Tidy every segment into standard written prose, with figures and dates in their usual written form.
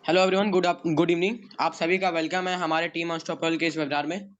Hello everyone, good evening. आप सभी का वेलकम है हमारे टीम अनस्टॉपेबल के इस वेबिनार में।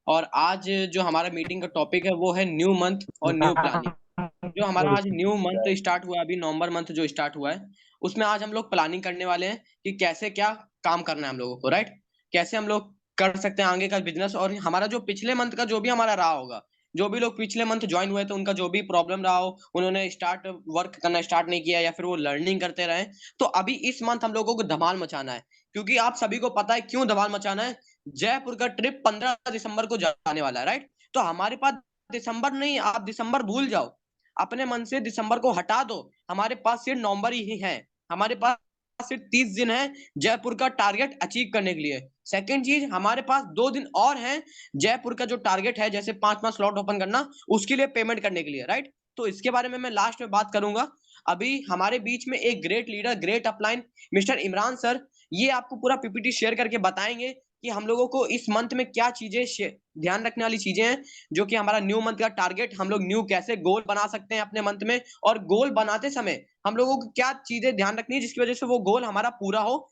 और आज जो हमारा मीटिंग का टॉपिक है वो है न्यू मंथ और न्यू प्लानिंग। जो हमारा आज न्यू मंथ स्टार्ट हुआ है, अभी नवंबर मंथ जो स्टार्ट हुआ है, उसमें आज हम लोग प्लानिंग करने वाले हैं कि कैसे क्या काम करना है हम लोगों को, राइट। कैसे हम लोग कर सकते हैं आगे का बिजनेस, और हमारा जो पिछले मंथ का जो भी हमारा रहा होगा, जो भी लोग पिछले मंथ ज्वाइन हुए थे उनका जो भी प्रॉब्लम रहा हो, उन्होंने स्टार्ट वर्क करना स्टार्ट नहीं किया या फिर वो लर्निंग करते रहे, तो अभी इस मंथ हम लोगों को धमाल मचाना है। क्योंकि आप सभी को पता है क्यों धमाल मचाना है। जयपुर का ट्रिप 15 दिसंबर को जाने वाला है, राइट। तो हमारे पास दिसंबर नहीं, आप दिसंबर भूल जाओ, अपने मन से दिसंबर को हटा दो। हमारे पास सिर्फ नवंबर ही है। हमारे पास सिर्फ 30 दिन है जयपुर का टारगेट अचीव करने के लिए। सेकेंड चीज, हमारे पास 2 दिन और हैं जयपुर का जो टारगेट है, जैसे 5 स्लॉट ओपन करना, उसके लिए पेमेंट करने के लिए, राइट। तो इसके बारे में मैं लास्ट में बात करूंगा। अभी हमारे बीच में एक great leader, great upline, mister Imran sir, ये आपको पूरा पीपीटी शेयर करके बताएंगे कि हम लोगों को इस मंथ में क्या चीजें ध्यान रखने वाली चीजें हैं, जो कि हमारा न्यू मंथ का टारगेट, हम लोग न्यू कैसे गोल बना सकते हैं अपने मंथ में, और गोल बनाते समय हम लोगों को क्या चीजें ध्यान रखनी है जिसकी वजह से वो गोल हमारा पूरा हो।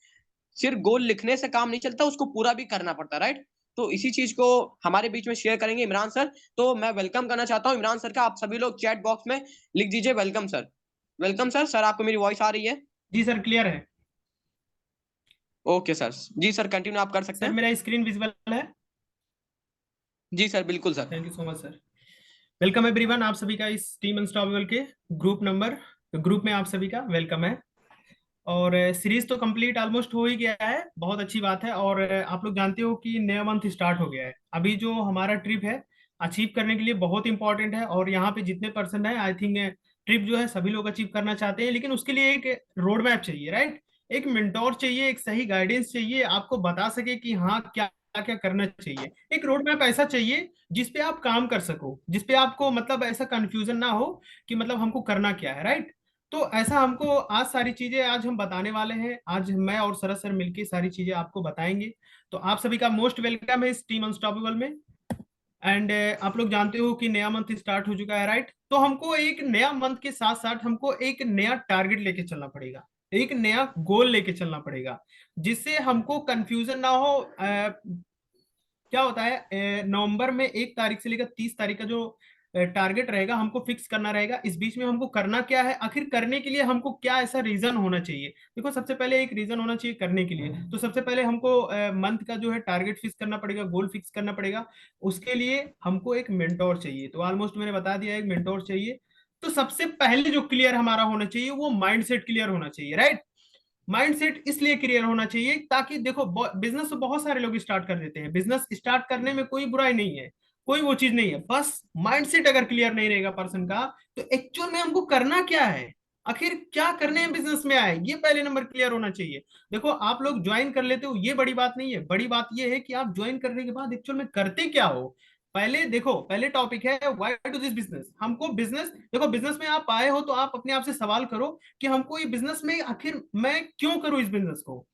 सिर्फ गोल लिखने से काम नहीं चलता, उसको पूरा भी करना पड़ता है, राइट। तो इसी चीज को हमारे बीच में शेयर करेंगे इमरान सर। तो मैं वेलकम करना चाहता हूँ इमरान सर का। आप सभी लोग चैट बॉक्स में लिख दीजिए welcome sir. Welcome sir. Sir आपको मेरी वॉइस आ रही है? जी सर, क्लियर है। Okay sir. जी सर, कंटिन्यू आप कर सकते सर हैं। मेरा स्क्रीन विजिबल है। जी सर, बिल्कुल sir. Thank you so much sir. Welcome everyone, आप सभी का इस टीम अनस्टॉपेबल के ग्रुप में आप सभी का वेलकम है। और सीरीज तो कंप्लीट ऑलमोस्ट हो ही गया है, बहुत अच्छी बात है। और आप लोग जानते हो कि नया मंथ स्टार्ट हो गया है। अभी जो हमारा ट्रिप है अचीव करने के लिए बहुत इंपॉर्टेंट है। और यहाँ पे जितने पर्सन है, आई थिंक ट्रिप जो है सभी लोग अचीव करना चाहते हैं, लेकिन उसके लिए एक रोड मैप चाहिए, राइट। एक मेंटोर चाहिए, एक सही गाइडेंस चाहिए, आपको बता सके कि हाँ क्या क्या करना चाहिए। एक रोड मैप ऐसा चाहिए जिसपे आप काम कर सको, जिसपे आपको मतलब ऐसा कंफ्यूजन ना हो कि मतलब हमको करना क्या है, राइट। तो ऐसा हमको आज सारी चीजें आज हम बताने वाले हैं। आज मैं और सरस सर मिलके सारी चीजें आपको बताएंगे। तो आप सभी का मोस्ट वेलकम है इस टीम अनस्टॉपेबल में। एंड आप लोग जानते हो कि नया मंथ स्टार्ट हो चुका है, राइट। तो हमको एक नया मंथ के साथ साथ हमको एक नया टारगेट लेके चलना पड़ेगा, एक नया गोल लेके चलना पड़ेगा, जिससे हमको कंफ्यूजन ना हो। क्या होता है, नवंबर में 1 तारीख से लेकर 30 तारीख का जो टारगेट रहेगा हमको फिक्स करना रहेगा। इस बीच में हमको करना क्या है, आखिर करने के लिए हमको क्या ऐसा रीजन होना चाहिए। देखो, सबसे पहले एक रीजन होना चाहिए करने के लिए। तो सबसे पहले हमको मंथ का जो है टारगेट फिक्स करना पड़ेगा, गोल फिक्स करना पड़ेगा। उसके लिए हमको एक मेंटोर चाहिए। तो ऑलमोस्ट मैंने बता दिया, एक मेंटोर चाहिए। तो सबसे पहले जो क्लियर हमारा होना चाहिए वो माइंडसेट क्लियर होना चाहिए, राइट। माइंडसेट इसलिए क्लियर होना चाहिए ताकि देखो, बिजनेस तो बहुत सारे लोग स्टार्ट कर देते हैं। बिजनेस स्टार्ट करने में कोई बुराई नहीं है, कोई वो चीज नहीं है। बस माइंडसेट अगर क्लियर नहीं रहेगा पर्सन का, तो एक्चुअल में हमको करना क्या है, आखिर क्या करने में बिजनेस में आए, ये पहले नंबर क्लियर होना चाहिए। देखो, आप लोग ज्वाइन कर लेते हो ये बड़ी बात नहीं है, बड़ी बात ये है कि आप ज्वाइन करने के बाद एक्चुअल में करते क्या हो। पहले देखो, पहले टॉपिक है व्हाई टू दिस बिजनेस। हमको बिजनेस, देखो बिजनेस में आप आए हो तो आप अपने आप से सवाल करो कि हमको ये बिजनेस में आखिर मैं क्यों करूं इस बिजनेस को।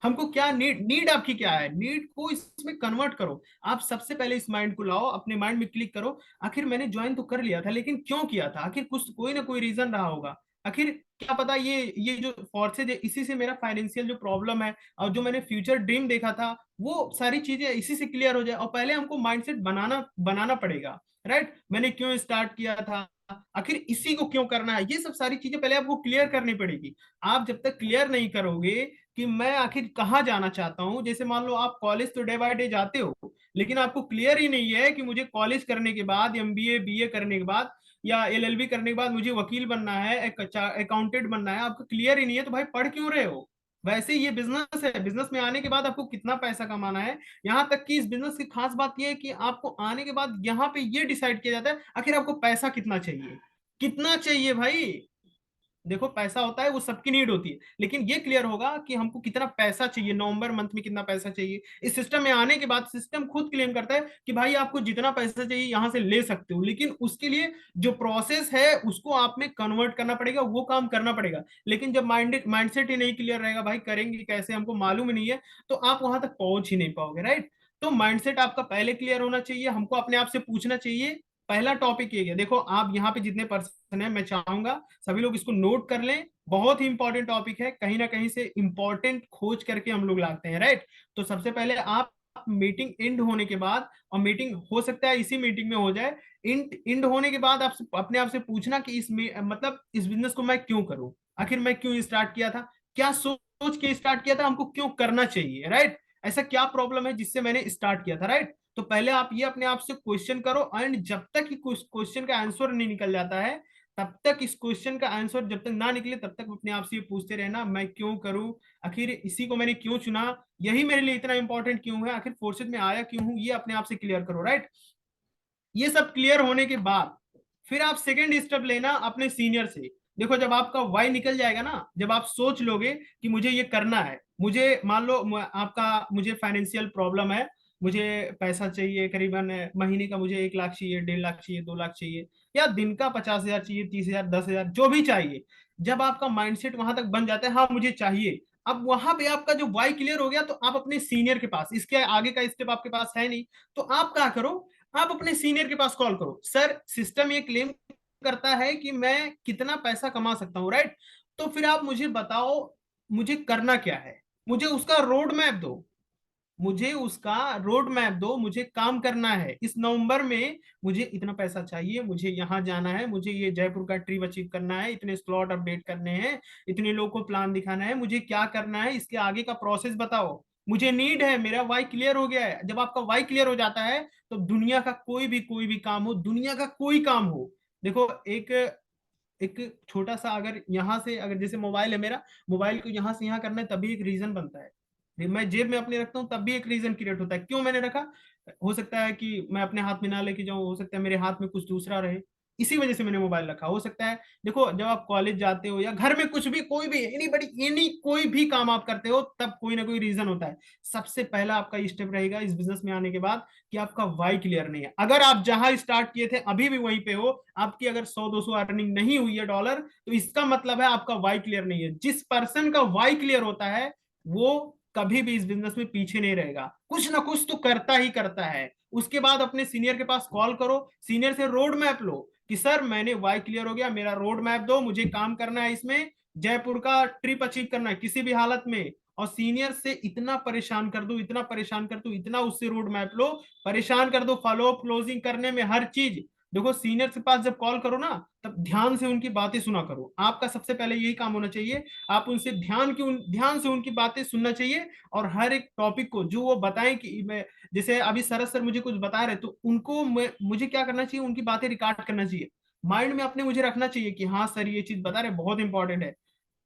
हमको क्या नीड आपकी क्या है, नीड को इसमें कन्वर्ट करो। आप सबसे पहले इस माइंड को लाओ, अपने माइंड में क्लिक करो। आखिर मैंने ज्वाइन तो कर लिया था, लेकिन क्यों किया था, आखिर कुछ कोई ना कोई रीजन रहा होगा। आखिर क्या पता ये जो फोर्सेज है इसी से मेरा फाइनेंशियल जो प्रॉब्लम है और जो मैंने फ्यूचर ड्रीम देखा था, वो सारी चीजें इसी से क्लियर हो जाए। और पहले हमको माइंडसेट बनाना बनाना पड़ेगा, राइट। मैंने क्यों स्टार्ट किया था, आखिर इसी को क्यों करना है, ये सब सारी चीजें पहले आपको क्लियर करनी पड़ेगी। आप जब तक क्लियर नहीं करोगे कि मैं आखिर कहाँ जाना चाहता हूँ, जैसे मान लो आप कॉलेज तो डे बाय डे जाते हो, लेकिन आपको क्लियर ही नहीं है कि मुझे कॉलेज करने के बाद, एमबीए बीए करने के बाद या एलएलबी करने के बाद मुझे वकील बनना है, अकाउंटेंट बनना है, आपको क्लियर ही नहीं है, तो भाई पढ़ क्यों रहे हो। वैसे ये बिजनेस है, बिजनेस में आने के बाद आपको कितना पैसा कमाना है। यहाँ तक कि इस बिजनेस की खास बात यह है कि आपको आने के बाद यहाँ पे ये डिसाइड किया जाता है आखिर आपको पैसा कितना चाहिए, कितना चाहिए भाई। देखो, पैसा होता है वो सबकी नीड होती है, लेकिन ये क्लियर होगा कि हमको कितना पैसा चाहिए, नवंबर मंथ में कितना पैसा चाहिए। इस सिस्टम में आने के बाद सिस्टम खुद क्लेम करता है कि भाई आपको जितना पैसा चाहिए यहां से ले सकते हो, लेकिन उसके लिए जो प्रोसेस है उसको आप में कन्वर्ट करना पड़ेगा, वो काम करना पड़ेगा। लेकिन जब माइंडसेट ही नहीं क्लियर रहेगा, भाई करेंगे कैसे, हमको मालूम ही नहीं है, तो आप वहां तक पहुंच ही नहीं पाओगे, राइट। तो माइंडसेट आपका पहले क्लियर होना चाहिए। हमको अपने आप से पूछना चाहिए पहला टॉपिक ये है, देखो आप यहाँ पे जितने पर्सन है, मैं चाहूंगा सभी लोग इसको नोट कर लें। बहुत ही इंपॉर्टेंट टॉपिक है, कहीं ना कहीं से इंपॉर्टेंट खोज करके हम लोग लाते हैं, राइट। तो सबसे पहले आप मीटिंग एंड होने के बाद, और मीटिंग हो सकता है इसी मीटिंग में हो जाए, एंड होने के बाद आप अपने आप से पूछना कि मतलब इस बिजनेस को मैं क्यों करूं, आखिर मैं क्यों स्टार्ट किया था, क्या सोच के स्टार्ट किया था, हमको क्यों करना चाहिए, राइट। ऐसा क्या प्रॉब्लम है जिससे मैंने स्टार्ट किया था, राइट। तो पहले आप ये अपने आप से क्वेश्चन करो, एंड जब तक कि क्वेश्चन का आंसर नहीं निकल जाता है, तब तक इस क्वेश्चन का आंसर जब तक ना निकले तब तक अपने आप से ये पूछते रहना, मैं क्यों करूं, आखिर इसी को मैंने क्यों चुना, यही मेरे लिए इतना इंपॉर्टेंट क्यों है, आखिर फोर्सेज में आया क्यों हूं, ये अपने आप से क्लियर करो, राइट। ये सब क्लियर होने के बाद फिर आप सेकेंड स्टेप लेना अपने सीनियर से। देखो जब आपका वाई निकल जाएगा ना, जब आप सोच लोगे कि मुझे ये करना है, मुझे मान लो आपका मुझे फाइनेंशियल प्रॉब्लम है, मुझे पैसा चाहिए करीबन महीने का, मुझे 1 लाख चाहिए, 1.5 लाख चाहिए, 2 लाख चाहिए, या दिन का 50,000 चाहिए, 30,000, 10,000, जो भी चाहिए। जब आपका माइंडसेट वहां तक बन जाता है, हाँ मुझे चाहिए, अब वहां पे आपका जो वाई क्लियर हो गया, तो आप अपने सीनियर के पास, इसके आगे का स्टेप आपके पास है नहीं, तो आप क्या करो, आप अपने सीनियर के पास कॉल करो, सर सिस्टम ये क्लेम करता है कि मैं कितना पैसा कमा सकता हूं, राइट। तो फिर आप मुझे बताओ मुझे करना क्या है, मुझे उसका रोड मैप दो, मुझे उसका रोड मैप दो, मुझे काम करना है इस नवंबर में, मुझे इतना पैसा चाहिए, मुझे यहाँ जाना है, मुझे ये जयपुर का ट्रिप अचीव करना है, इतने स्लॉट अपडेट करने हैं, इतने लोगों को प्लान दिखाना है, मुझे क्या करना है, इसके आगे का प्रोसेस बताओ, मुझे नीड है, मेरा वाई क्लियर हो गया है। जब आपका वाई क्लियर हो जाता है, तो दुनिया का कोई भी काम हो, दुनिया का कोई काम हो, देखो एक एक छोटा सा, अगर यहाँ से, अगर जैसे मोबाइल है मेरा, मोबाइल को यहाँ से यहाँ करना है, तभी एक रीजन बनता है, मैं जेब में अपने रखता हूँ तब भी एक रीजन क्रिएट होता है, क्यों मैंने रखा, हो सकता है कि मैं अपने हाथ में ना लेके जाऊं, हो सकता है मेरे हाथ में कुछ दूसरा रहे, इसी वजह से मैंने मोबाइल रखा, हो सकता है। देखो जब आप कॉलेज जाते हो या घर में कुछ भी, कोई भी एनी कोई भी काम आप करते हो, तब कोई ना कोई रीजन होता है। सबसे पहला आपका स्टेप रहेगा इस बिजनेस में आने के बाद कि आपका वाई क्लियर नहीं है। अगर आप जहां स्टार्ट किए थे अभी भी वहीं पे हो, आपकी अगर 100-200 अर्निंग नहीं हुई है डॉलर, तो इसका मतलब है आपका वाई क्लियर नहीं है। जिस पर्सन का वाई क्लियर होता है, वो कभी भी इस बिजनेस में पीछे नहीं रहेगा, कुछ ना कुछ तो करता ही करता है। उसके बाद अपने सीनियर के पास कॉल करो, सीनियर से रोड मैप लो कि सर मैंने वाई क्लियर हो गया, मेरा रोड मैप दो, मुझे काम करना है इसमें, जयपुर का ट्रिप अचीव करना है किसी भी हालत में। और सीनियर से इतना परेशान कर दो, इतना परेशान कर दो, इतना उससे रोड मैप लो, परेशान कर दो, फॉलो अप क्लोजिंग करने में हर चीज। देखो सीनियर के पास जब कॉल करो ना, तब ध्यान से उनकी बातें सुना करो, आपका सबसे पहले यही काम होना चाहिए। आप उनसे ध्यान से उनकी बातें सुनना चाहिए, और हर एक टॉपिक को जो वो बताएं कि मैं, जैसे अभी सरस सर मुझे कुछ बता रहे, तो उनको मुझे क्या करना चाहिए, उनकी बातें रिकॉर्ड करना चाहिए, माइंड में अपने मुझे रखना चाहिए कि हाँ सर ये चीज बता रहे, बहुत इंपॉर्टेंट है,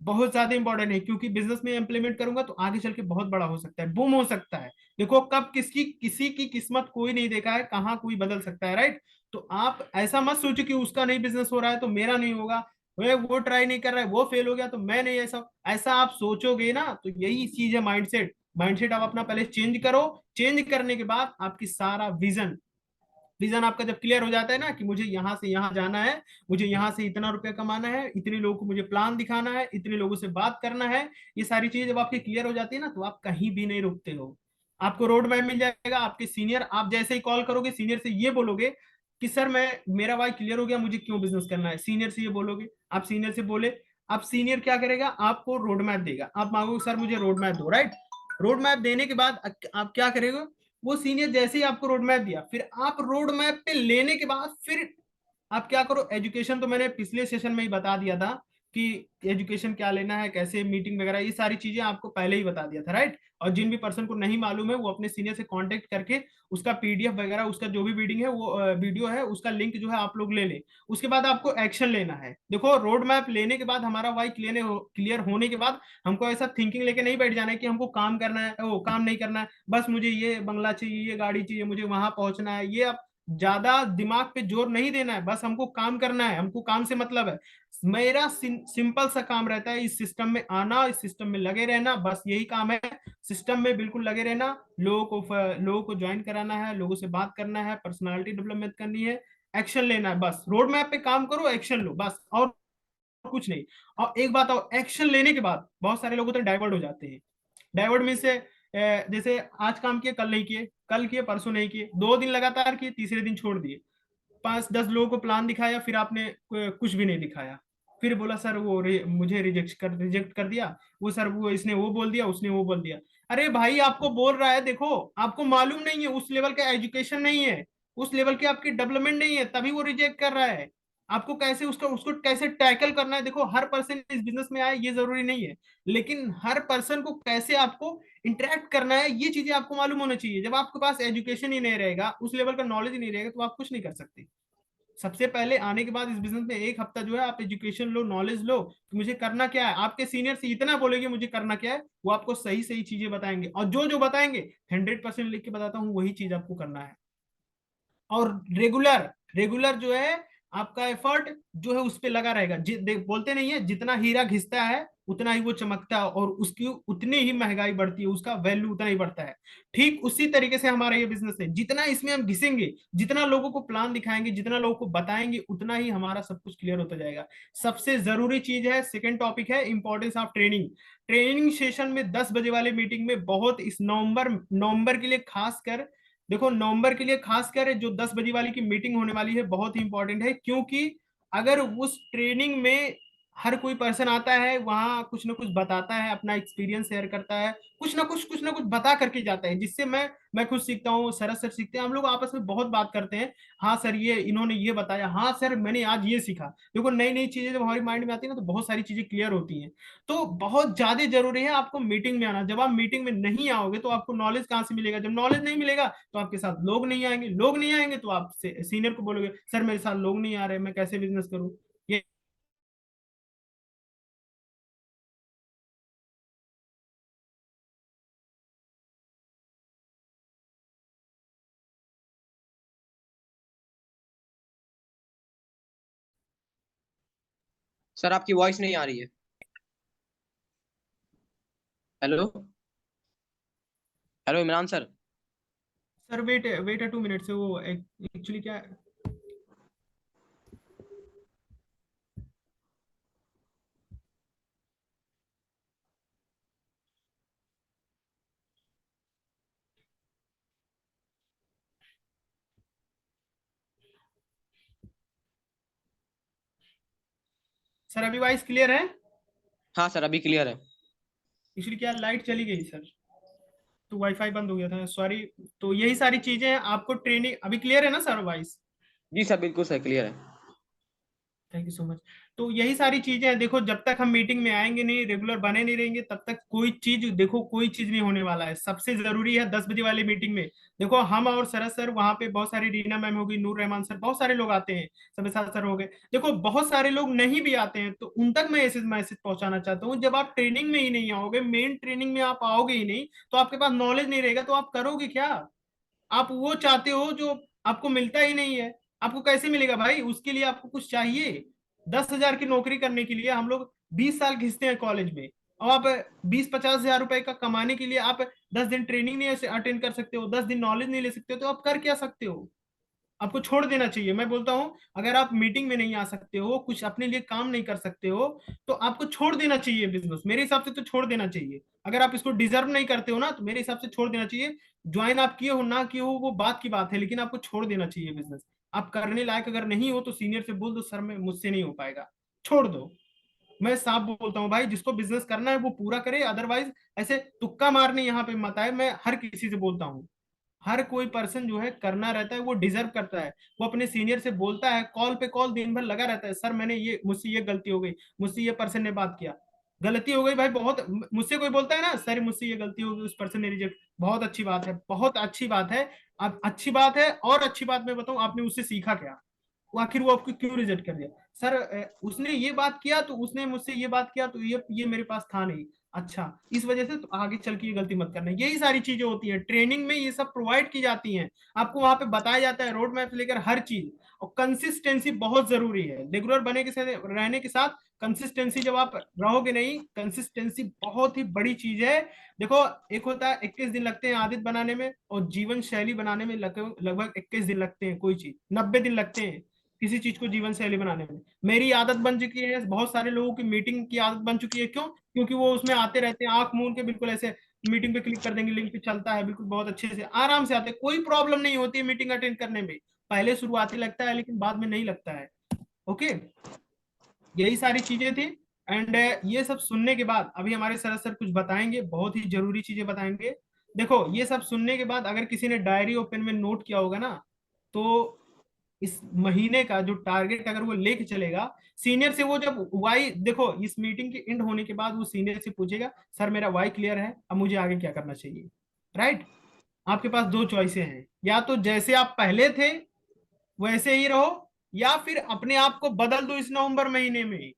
बहुत ज्यादा इंपॉर्टेंट है, क्योंकि बिजनेस में इंप्लीमेंट करूंगा तो आगे चल के बहुत बड़ा हो सकता है, बूम हो सकता है। देखो कब किसी की किस्मत कोई नहीं देखा है, कहाँ कोई बदल सकता है, राइट। तो आप ऐसा मत सोचो कि उसका नहीं बिजनेस हो रहा है तो मेरा नहीं होगा, वो ट्राई नहीं कर रहा है, वो फेल हो गया तो मैं नहीं, ऐसा ऐसा आप सोचोगे ना, तो यही चीज है माइंडसेट। माइंडसेट आप अपना पहले चेंज करो, चेंज करने के बाद आपकी सारा विजन, विजन आपका जब क्लियर हो जाता है ना कि मुझे यहाँ से यहाँ जाना है, मुझे यहाँ से इतना रुपया कमाना है, इतने लोगों को मुझे प्लान दिखाना है, इतने लोगों से बात करना है, ये सारी चीजें जब आपकी क्लियर हो जाती है ना, तो आप कहीं भी नहीं रुकते हो, आपको रोड मैप मिल जाएगा। आपके सीनियर, आप जैसे ही कॉल करोगे सीनियर से ये बोलोगे कि सर मैं, मेरा भाई क्लियर हो गया, मुझे क्यों बिजनेस करना है, सीनियर से ये बोलोगे, आप सीनियर से बोले, आप सीनियर क्या करेगा, आपको रोड मैप देगा, आप मांगोगे सर मुझे रोड मैप दो, राइट। रोड मैप देने के बाद आप क्या करेगा, वो सीनियर जैसे ही आपको रोड मैप दिया, फिर आप रोड मैप पे लेने के बाद फिर आप क्या करो, एजुकेशन तो मैंने पिछले सेशन में ही बता दिया था कि एजुकेशन क्या लेना है, कैसे मीटिंग वगैरह, ये सारी चीजें आपको पहले ही बता दिया था, राइट। और जिन भी पर्सन को नहीं मालूम है, वो अपने सीनियर से कांटेक्ट करके उसका पीडीएफ वगैरह, उसका जो भी वीडियो है, वो वीडियो है, उसका लिंक जो है आप लोग ले लें। उसके बाद आपको एक्शन लेना है। देखो रोड मैप लेने के बाद, हमारा वाई क्लियर होने के बाद, हमको ऐसा थिंकिंग लेके नहीं बैठ जाना है कि हमको काम करना है, वो काम नहीं करना है, बस मुझे ये बंगला चाहिए, ये गाड़ी चाहिए, मुझे वहां पहुंचना है, ये आप ज्यादा दिमाग पे जोर नहीं देना है, बस हमको काम करना है, हमको काम से मतलब है। मेरा सिंपल सा काम रहता है, इस सिस्टम में आना, इस सिस्टम में लगे रहना, बस यही काम है, सिस्टम में बिल्कुल लगे रहना, लोगों को ज्वाइन कराना है, लोगों से बात करना है, पर्सनालिटी डेवलपमेंट करनी है, एक्शन लेना है, बस रोड मैप पे काम करो, एक्शन लो, बस और कुछ नहीं। और एक बात और, एक्शन लेने के बाद बहुत सारे लोग तो डाइवर्ट हो जाते हैं। डाइवर्ट मीन से जैसे आज काम किए कल नहीं किए, कल किए परसों नहीं किए, 2 दिन लगातार किए, तीसरे दिन छोड़ दिए। 5-10 लोगों को प्लान दिखाया, फिर आपने कुछ भी नहीं दिखाया, फिर बोला सर वो मुझे रिजेक्ट कर दिया, वो सर वो इसने वो बोल दिया, उसने वो बोल दिया। अरे भाई आपको बोल रहा है, देखो आपको मालूम नहीं है, उस लेवल का एजुकेशन नहीं है, उस लेवल की आपकी डेवलपमेंट नहीं है, तभी वो रिजेक्ट कर रहा है। आपको कैसे उसका उसको कैसे टैकल करना है, देखो हर पर्सन इस बिजनेस में आए ये जरूरी नहीं है, लेकिन हर पर्सन को कैसे आपको इंटरेक्ट करना है ये चीजें आपको मालूम होना चाहिए। जब आपके पास एजुकेशन ही नहीं रहेगा, उस लेवल का नॉलेज ही नहीं रहेगा, तो आप कुछ नहीं कर सकते। सबसे पहले आने के बाद इस बिजनेस में एक हफ्ता जो है आप एजुकेशन लो, नॉलेज लो कि मुझे करना क्या है। आपके सीनियर से इतना बोलेंगे मुझे करना क्या है, वो आपको सही सही चीजें बताएंगे, और जो जो बताएंगे 100% लिख के बताता हूँ, वही चीज आपको करना है। और रेगुलर रेगुलर जो है आपका एफर्ट जो है उस पे लगा रहेगा। बोलते नहीं है, जितना हीरा घिसता है उतना ही वो चमकता है, और उसकी उतनी ही महंगाई बढ़ती है, उसका वैल्यू उतना ही बढ़ता है। ठीक उसी तरीके से हमारा ये बिजनेस है, जितना इसमें हम घिसेंगे, जितना लोगों को प्लान दिखाएंगे, जितना लोगों को बताएंगे, उतना ही हमारा सब कुछ क्लियर होता जाएगा। सबसे जरूरी चीज है, सेकेंड टॉपिक है importance of training. Training session में 10 बजे वाले मीटिंग में बहुत, इस नवंबर नवंबर के लिए खास कर, देखो नवंबर के लिए खासकर जो 10 बजे वाली की मीटिंग होने वाली है बहुत ही इंपॉर्टेंट है, क्योंकि अगर उस ट्रेनिंग में हर कोई पर्सन आता है, वहां कुछ ना कुछ बताता है, अपना एक्सपीरियंस शेयर करता है, कुछ ना कुछ बता करके जाता है, जिससे मैं खुद सीखता हूँ, सरस सर सीखते हैं, हम लोग आपस में बहुत बात करते हैं। हाँ सर ये इन्होंने ये बताया, हाँ सर मैंने आज ये सीखा। देखो नई नई चीजें जब हमारी माइंड में आती है ना, तो बहुत सारी चीजें क्लियर होती हैं। तो बहुत ज्यादा जरूरी है आपको मीटिंग में आना। जब आप मीटिंग में नहीं आओगे तो आपको नॉलेज कहाँ से मिलेगा? जब नॉलेज नहीं मिलेगा तो आपके साथ लोग नहीं आएंगे, लोग नहीं आएंगे तो आप सीनियर को बोलोगे सर मेरे साथ लोग नहीं आ रहे, मैं कैसे बिजनेस करूँ? ये सर आपकी वॉइस नहीं आ रही है। Hello. Hello Imran sir. Sir wait wait 2 minute से वो एक्चुअली क्या है। सर अभी वॉइस क्लियर है? हाँ सर अभी क्लियर है। एक्चुअली क्या, लाइट चली गई सर, तो वाईफाई बंद हो गया था, सॉरी। तो यही सारी चीजें हैं, आपको ट्रेनिंग अभी क्लियर है ना सर वॉइस? जी सर बिल्कुल सर क्लियर है। Thank you so much. तो यही सारी चीजें हैं, देखो जब तक हम मीटिंग में आएंगे नहीं, रेगुलर बने नहीं रहेंगे, तब तक कोई चीज, देखो कोई चीज नहीं होने वाला है। सबसे जरूरी है 10 बजे वाली मीटिंग में, देखो हम और सरस सर वहां पे, बहुत सारी रीना मैम होगी, नूर रहमान सर, बहुत सारे लोग आते हैं, सबे सर हो गए, देखो बहुत सारे लोग नहीं भी आते हैं, तो उन तक मैं ऐसे मैसेज पहुंचाना चाहता हूँ, जब आप ट्रेनिंग में ही नहीं आओगे, मेन ट्रेनिंग में आप आओगे ही नहीं, तो आपके पास नॉलेज नहीं रहेगा, तो आप करोगे क्या? आप वो चाहते हो जो आपको मिलता ही नहीं है। आपको कैसे मिलेगा भाई? उसके लिए आपको कुछ चाहिए। 10,000 की नौकरी करने के लिए हम लोग 20 साल घिसते हैं कॉलेज में, और आप 20-50 हजार रुपए का कमाने के लिए आप 10 दिन ट्रेनिंग नहीं अटेंड कर सकते हो, 10 दिन नॉलेज नहीं ले सकते हो, तो आप कर क्या सकते हो? आपको छोड़ देना चाहिए। मैं बोलता हूं, अगर आप मीटिंग में नहीं आ सकते हो, कुछ अपने लिए काम नहीं कर सकते हो, तो आपको छोड़ देना चाहिए बिजनेस, मेरे हिसाब से तो छोड़ देना चाहिए। अगर आप इसको डिजर्व नहीं करते हो ना, तो मेरे हिसाब से छोड़ देना चाहिए। ज्वाइन आप किए हो ना किए हो वो बात की बात है, लेकिन आपको छोड़ देना चाहिए बिजनेस। आप करने लायक अगर नहीं हो तो सीनियर से बोल दो सर मैं मुझसे नहीं हो पाएगा, छोड़ दो। मैं साफ बोलता हूँ भाई, जिसको बिजनेस करना है वो पूरा करे, अदरवाइज ऐसे तुक्का मारने यहाँ पे मत आए। मैं हर किसी से बोलता हूँ, हर कोई पर्सन जो है करना रहता है, वो डिजर्व करता है, वो अपने सीनियर से बोलता है, कॉल पे कॉल दिन भर लगा रहता है, सर मैंने ये, मुझसे ये गलती हो गई, मुझसे ये पर्सन ने बात किया, गलती हो गई भाई बहुत। मुझसे कोई बोलता है ना सर मुझसे ये गलती हो गई, उस पर्सन ने रिजेक्ट, बहुत अच्छी बात है, बहुत अच्छी बात है। अब अच्छी बात है, और अच्छी बात मैं बताऊं, आपने उससे सीखा क्या? वो आखिर वो आपको क्यों रिजेक्ट कर दिया? सर उसने ये बात किया, तो उसने मुझसे ये बात किया, तो ये मेरे पास था नहीं, अच्छा इस वजह से, तो आगे चल के ये गलती मत करना। यही सारी चीजें होती हैं ट्रेनिंग में, ये सब प्रोवाइड की जाती हैं, आपको वहां पे बताया जाता है, रोड मैप से लेकर हर चीज। और कंसिस्टेंसी बहुत जरूरी है, रेगुलर बने के साथ रहने के साथ कंसिस्टेंसी, जब आप रहोगे नहीं, कंसिस्टेंसी बहुत ही बड़ी चीज है। देखो एक होता है 21 दिन लगते हैं आदत बनाने में, और जीवन शैली बनाने में लगभग 21 दिन लगते हैं, कोई चीज 90 दिन लगते हैं किसी चीज को जीवन शैली बनाने में। मेरी आदत बन चुकी है, बहुत सारे लोगों की मीटिंग की आदत बन चुकी है, क्यों? क्योंकि वो उसमें आते रहते हैं आंख मूंद के, बिल्कुल ऐसे मीटिंग पे क्लिक कर देंगे, लिंक पे चलता है, बिल्कुल बहुत अच्छे से आराम से आते हैं, कोई प्रॉब्लम नहीं होती है मीटिंग अटेंड करने में। पहले शुरुआती लगता है लेकिन बाद में नहीं लगता है। ओके, यही सारी चीजें थी। एंड ये सब सुनने के बाद अभी हमारे सर कुछ बताएंगे, बहुत ही जरूरी चीजें बताएंगे। देखो, ये सब सुनने के बाद अगर किसी ने डायरी और पेन में नोट किया होगा ना, तो इस महीने का जो टारगेट अगर वो लेके चलेगा सीनियर से, वो जब वाई, देखो इस मीटिंग के एंड होने के बाद वो सीनियर से पूछेगा, सर मेरा वाई क्लियर है, अब मुझे आगे क्या करना चाहिए। राइट? आपके पास दो चॉइसें हैं, या तो जैसे आप पहले थे वैसे ही रहो, या फिर अपने आप को बदल दो। इस नवंबर महीने में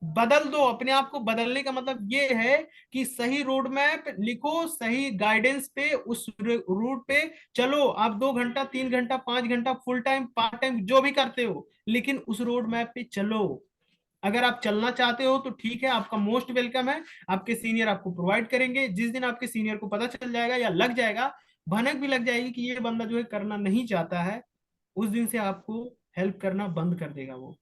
बदल दो अपने आप को। बदलने का मतलब ये है कि सही रोड मैप लिखो, सही गाइडेंस पे, उस रूट पे चलो। आप 2 घंटा, 3 घंटा, 5 घंटा, फुल टाइम, पार्ट टाइम, जो भी करते हो, लेकिन उस रोड मैप पे चलो। अगर आप चलना चाहते हो तो ठीक है, आपका मोस्ट वेलकम है। आपके सीनियर आपको प्रोवाइड करेंगे। जिस दिन आपके सीनियर को पता चल जाएगा या लग जाएगा, भनक भी लग जाएगी कि ये बंदा जो है करना नहीं चाहता है, उस दिन से आपको हेल्प करना बंद कर देगा वो।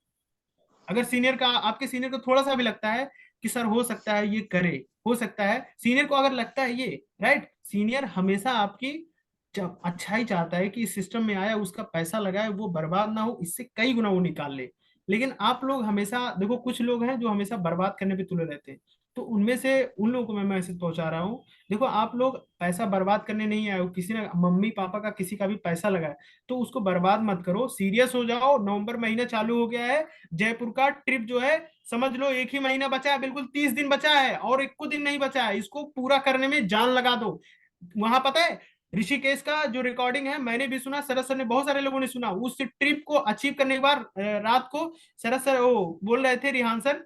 अगर सीनियर का, आपके सीनियर को थोड़ा सा भी लगता है कि सर हो सकता है ये करे, हो सकता है, सीनियर को अगर लगता है ये, राइट, सीनियर हमेशा आपकी अच्छा ही चाहता है कि इस सिस्टम में आया, उसका पैसा लगाए, वो बर्बाद ना हो, इससे कई गुना वो निकाल ले। लेकिन आप लोग हमेशा देखो, कुछ लोग हैं जो हमेशा बर्बाद करने पे तुले रहते हैं, तो उनमें से उन लोगों को मैं मैसेज पहुंचा रहा हूँ। देखो, आप लोग पैसा बर्बाद करने नहीं आए हो। किसी ने मम्मी पापा का किसी का भी पैसा लगाया तो उसको बर्बाद मत करो, सीरियस हो जाओ। नवंबर महीना चालू हो गया है, जयपुर का ट्रिप जो है, समझ लो एक ही महीना बचा है, बिल्कुल 30 दिन बचा है, और एक को दिन नहीं बचा है। इसको पूरा करने में जान लगा दो। वहां पता है, ऋषिकेश का जो रिकॉर्डिंग है मैंने भी सुना, शरद सर ने, बहुत सारे लोगों ने सुना। उस ट्रिप को अचीव करने के बाद रात को शरद सर वो बोल रहे थे, रिहान सर,